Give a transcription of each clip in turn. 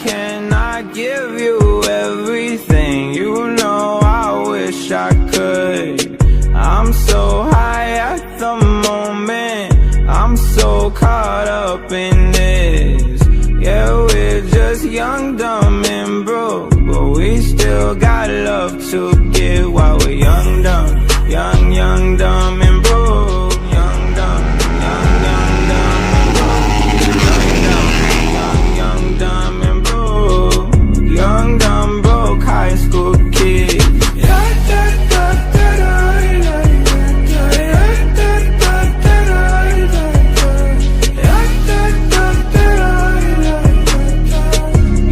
cannot give you everything. You know I wish I could. I'm so high at the moment, I'm so caught up in this. Yeah, we're just young, dumb, and broke, but we still got love to give while we're young, dumb, young, dumb, and broke. Young, dumb, young, dumb, and broke. Young, dumb, and broke. Young, dumb, broke high school kid.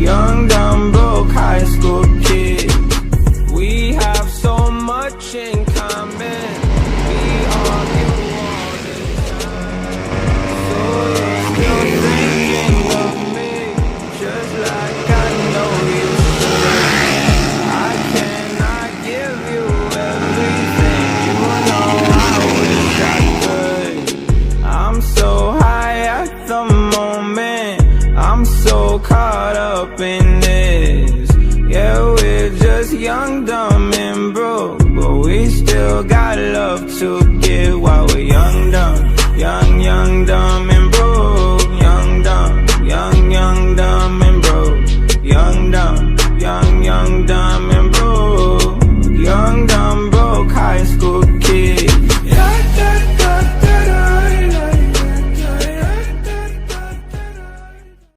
Young, dumb, broke high school kid. We have so much in common. We argue all the time. So you're still thinking of me, just like I know you should. I cannot give you everything. You know I wish I could. I'm so high at the moment, I'm so caught up in this. Yeah, we're just young, dumb, and broke, but we still got love to give while we're young, dumb, young, dumb, and broke.